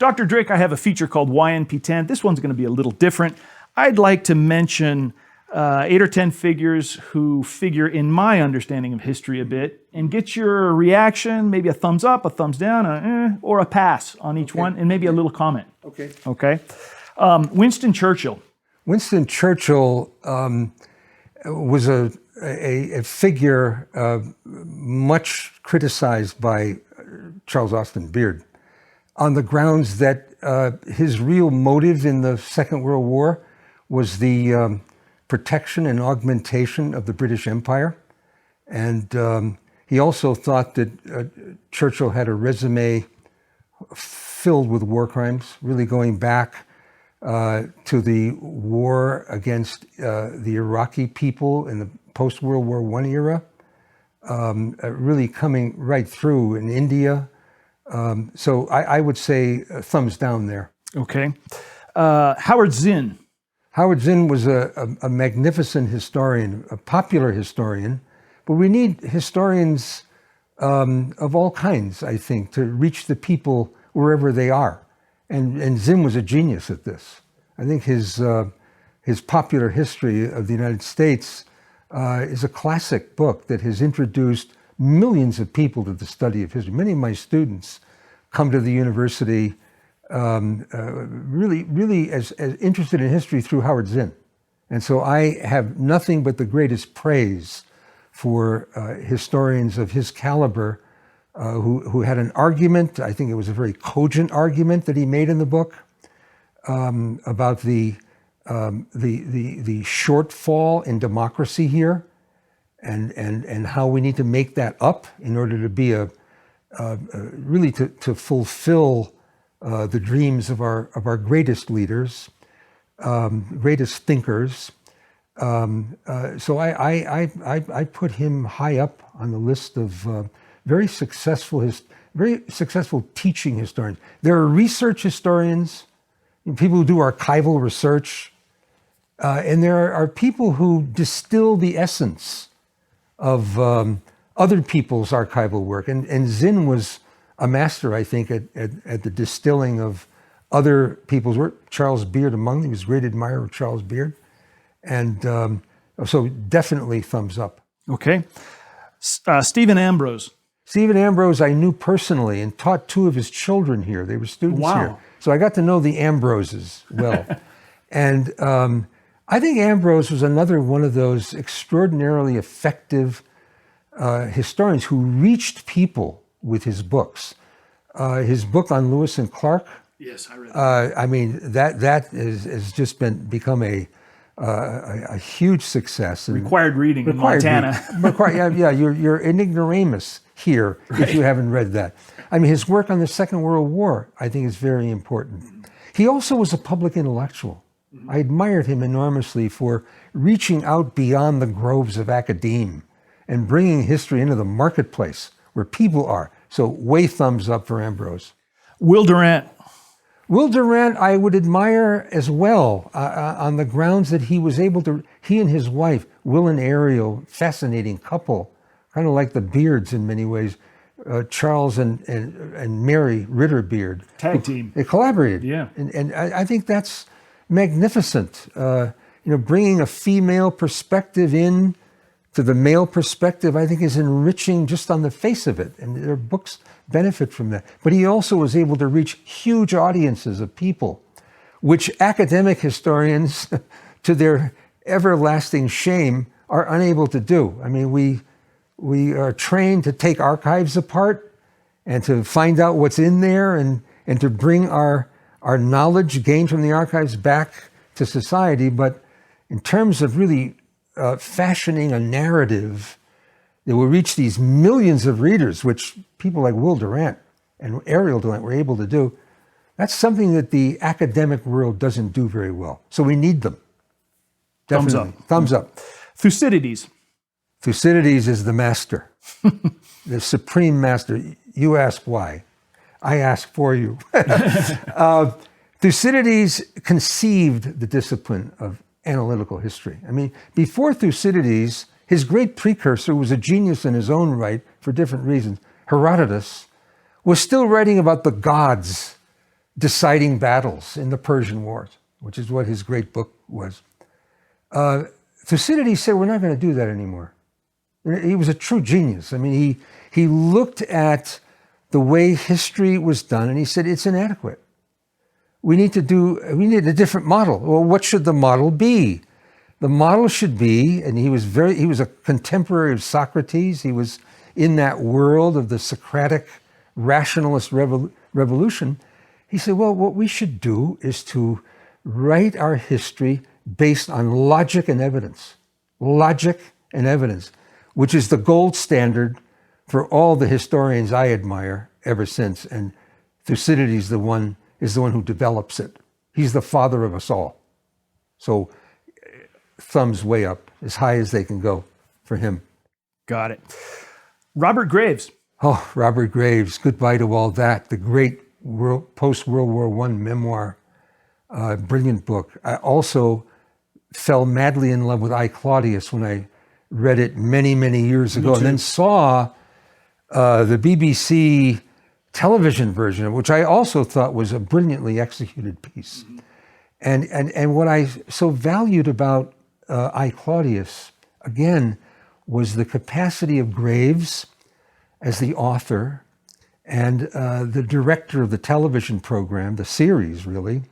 Dr. Drake, I have a feature called YNP 10. This one's going to be a little different. I'd like to mention 8 or 10 figures who figure in my understanding of history a bit and get your reaction, maybe a thumbs up, a thumbs down, or a pass on each one, and maybe a little comment. Okay. Winston Churchill. Winston Churchill was a figure much criticized by Charles Austin Beard on the grounds that his real motive in the Second World War was the protection and augmentation of the British Empire. And he also thought that Churchill had a resume filled with war crimes, really going back to the war against the Iraqi people in the post-World War I era, really coming right through in India. So I would say thumbs down there. Okay. Howard Zinn. Howard Zinn was a magnificent historian, a popular historian, but we need historians of all kinds, I think, to reach the people wherever they are. And Zinn was a genius at this. I think his popular history of the United States is a classic book that has introduced millions of people to the study of history. Many of my students come to the university really as interested in history through Howard Zinn. And so I have nothing but the greatest praise for historians of his caliber who had an argument. I think it was a very cogent argument that he made in the book about the shortfall in democracy here, and how we need to make that up in order to be really to fulfill the dreams of our greatest leaders, greatest thinkers. So I put him high up on the list of very successful teaching historians. There are research historians, people who do archival research, and there are people who distill the essence of other people's archival work. And Zinn was a master, I think, at the distilling of other people's work. Charles Beard among them. He was a great admirer of Charles Beard. And so definitely thumbs up. Okay. Stephen Ambrose. Stephen Ambrose I knew personally and taught 2 of his children here. They were students here. So I got to know the Ambroses well. And I think Ambrose was another one of those extraordinarily effective historians who reached people with his books. His book on Lewis and Clark. Yes, I read that. I mean, that has just become a huge success. And required reading in Montana. You're an ignoramus here if you haven't read that. I mean, his work on the Second World War, I think, is very important. He also was a public intellectual. I admired him enormously for reaching out beyond the groves of academe and bringing history into the marketplace where people are. So way thumbs up for Ambrose. Will Durant. Will Durant, I would admire as well on the grounds that he was able to, he and his wife, Will and Ariel, fascinating couple, kind of like the Beards in many ways, Charles and Mary Ritter Beard. Tag team. They collaborated. Yeah. And I think that's magnificent. Bringing a female perspective in to the male perspective, I think is enriching just on the face of it. And their books benefit from that. But he also was able to reach huge audiences of people, which academic historians, to their everlasting shame, are unable to do. I mean, we are trained to take archives apart and to find out what's in there and to bring our knowledge gained from the archives back to society. But in terms of really fashioning a narrative that will reach these millions of readers, which people like Will Durant and Ariel Durant were able to do, that's something that the academic world doesn't do very well. So we need them. Definitely. Thumbs up. Thucydides. Thucydides is the master, the supreme master. You ask why. I ask for you. Thucydides conceived the discipline of analytical history. I mean, before Thucydides, his great precursor was a genius in his own right for different reasons. Herodotus was still writing about the gods deciding battles in the Persian Wars, which is what his great book was. Thucydides said, we're not going to do that anymore. He was a true genius. I mean, he looked at the way history was done and he said, it's inadequate. We need a different model. Well, what should the model be? The model should be, and he was a contemporary of Socrates. He was in that world of the Socratic rationalist revolution. He said, well, what we should do is to write our history based on logic and evidence. Logic and evidence, which is the gold standard for all the historians I admire ever since. And Thucydides is the one who develops it. He's the father of us all. So thumbs way up, as high as they can go for him. Got it. Robert Graves. Oh, Robert Graves, Goodbye to All That, the great post-World War I memoir, brilliant book. I also fell madly in love with I, Claudius when I read it many, many years ago, and then saw the BBC television version, which I also thought was a brilliantly executed piece. Mm-hmm. And what I so valued about I, Claudius, again, was the capacity of Graves as the author and the director of the television program, the series, really.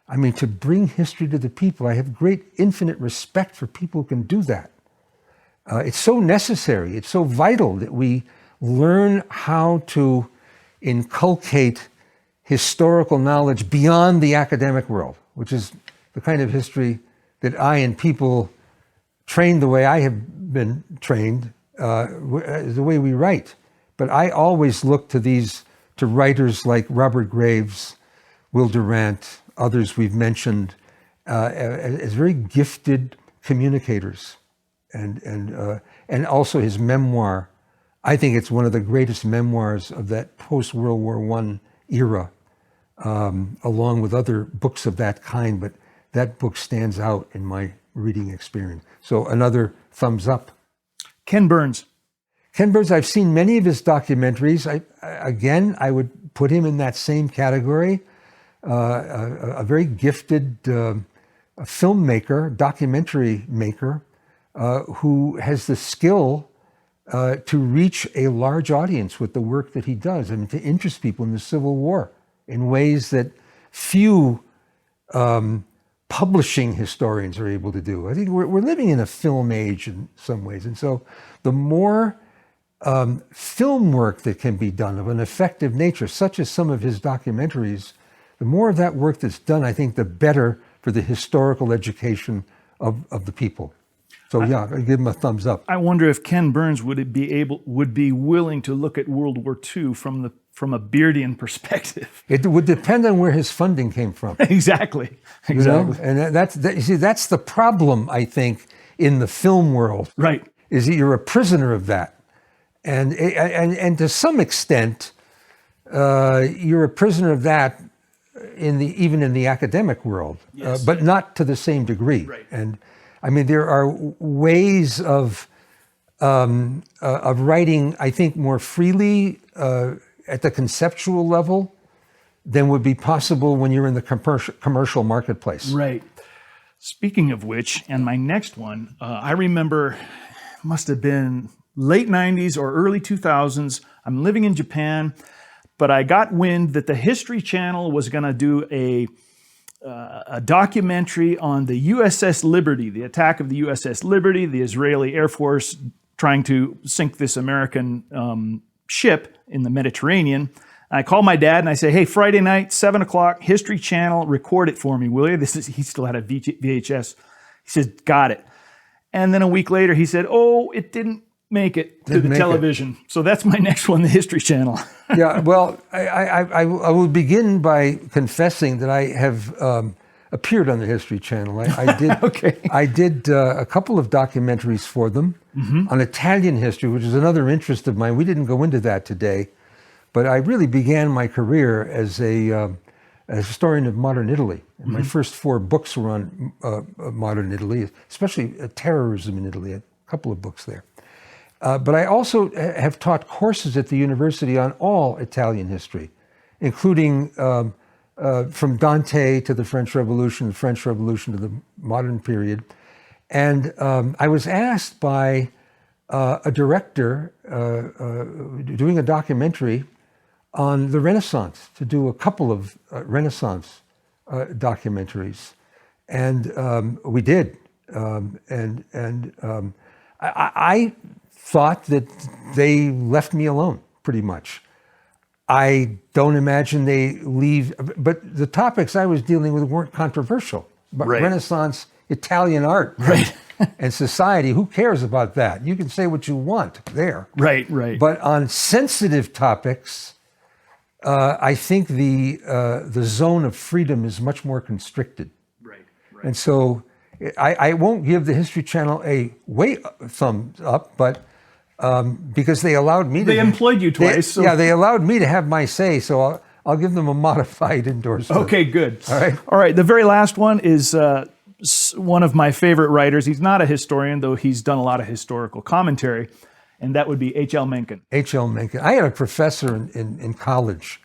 I mean, to bring history to the people. I have great, infinite respect for people who can do that. It's so necessary, it's so vital that we learn how to inculcate historical knowledge beyond the academic world, which is the kind of history that I and people trained the way I have been trained, the way we write. But I always look to writers like Robert Graves, Will Durant, others we've mentioned, as very gifted communicators. And also his memoir. I think it's one of the greatest memoirs of that post-World War I era, along with other books of that kind, but that book stands out in my reading experience. So another thumbs up. Ken Burns. Ken Burns, I've seen many of his documentaries. I would put him in that same category. A very gifted filmmaker, documentary maker, who has the skill to reach a large audience with the work that he does. I mean, to interest people in the Civil War in ways that few publishing historians are able to do. I think we're living in a film age in some ways. And so the more film work that can be done of an effective nature, such as some of his documentaries, the more of that work that's done, I think the better for the historical education of the people. So yeah, I give him a thumbs up. I wonder if Ken Burns would be willing to look at World War II from a Beardian perspective. It would depend on where his funding came from. Exactly. You know? And that's the problem, I think, in the film world. Right. Is that you're a prisoner of that, and to some extent, you're a prisoner of that even in the academic world, yes. But not to the same degree. Right. And I mean, there are ways of writing, I think, more freely at the conceptual level than would be possible when you're in the commercial marketplace. Right. Speaking of which, and my next one, I remember, must have been late 90s or early 2000s. I'm living in Japan, but I got wind that the History Channel was going to do a documentary on the USS Liberty, the attack of the USS Liberty, the Israeli Air Force trying to sink this American ship in the Mediterranean. I call my dad and I say, hey, Friday night, 7 o'clock, History Channel, record it for me, will you? He still had a VHS. He said, got it. And then a week later, he said, oh, it didn't make it to the television. So that's my next one, the History Channel. Yeah, well, I will begin by confessing that I have appeared on the History Channel. I did, okay. I did a couple of documentaries for them on Italian history, which is another interest of mine. We didn't go into that today, but I really began my career as a historian of modern Italy. And my first 4 books were on modern Italy, especially terrorism in Italy, a couple of books there. But I also have taught courses at the university on all Italian history, including from Dante to the French Revolution to the modern period. And I was asked by a director doing a documentary on the Renaissance to do a couple of Renaissance documentaries. And we did. I thought that they left me alone, pretty much. I don't imagine they leave, but the topics I was dealing with weren't controversial. But Right. Renaissance Italian art Right. and society, who cares about that? You can say what you want there. Right, right. But on sensitive topics, I think the zone of freedom is much more constricted. Right, right. And so I won't give the History Channel a thumbs up, but because they allowed me to... They employed you twice. So. Yeah, they allowed me to have my say, so I'll give them a modified endorsement. Okay, good. All right. All right, the very last one is one of my favorite writers. He's not a historian, though he's done a lot of historical commentary, and that would be H.L. Mencken. H.L. Mencken. I had a professor in college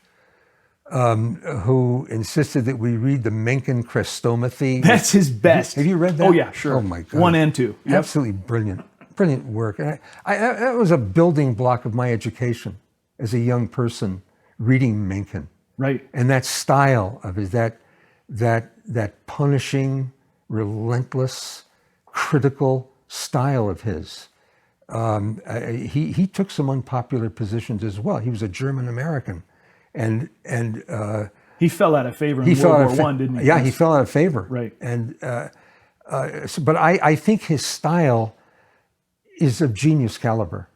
who insisted that we read the Mencken Chrestomathy. That's his best. Have you read that? Oh, yeah, sure. Oh, my God. 1 and 2. Yep. Absolutely brilliant. Brilliant work. And that was a building block of my education as a young person, reading Mencken. Right. And that style of his, that punishing, relentless, critical style of his. He took some unpopular positions as well. He was a German American, and he fell out of favor in World War I, didn't he? Yeah, he fell out of favor. Right. And but I think his style is of genius caliber,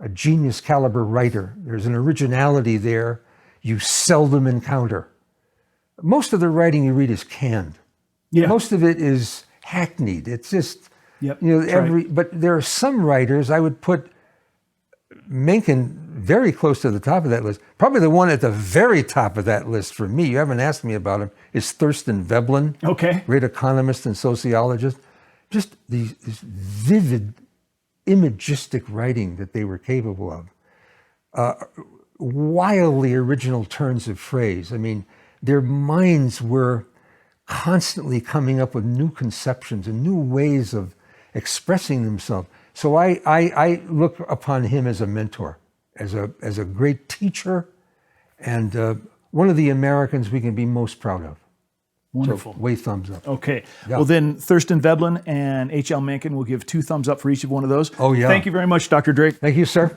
a genius caliber writer. There's an originality there you seldom encounter. Most of the writing you read is canned. Yeah. Most of it is hackneyed. It's just, Yep. you know, Right. but there are some writers, I would put Mencken very close to the top of that list. Probably the one at the very top of that list for me, you haven't asked me about him, is Thurston Veblen, Okay. great economist and sociologist. Just this vivid, imagistic writing that they were capable of. Wildly original turns of phrase. I mean, their minds were constantly coming up with new conceptions and new ways of expressing themselves. So I look upon him as a mentor, as a great teacher, and one of the Americans we can be most proud of. Wonderful. So, way thumbs up. Okay. Yeah. Well, then Thurston Veblen and H.L. Mencken will give 2 thumbs up for each of one of those. Oh, yeah. Thank you very much, Dr. Drake. Thank you, sir.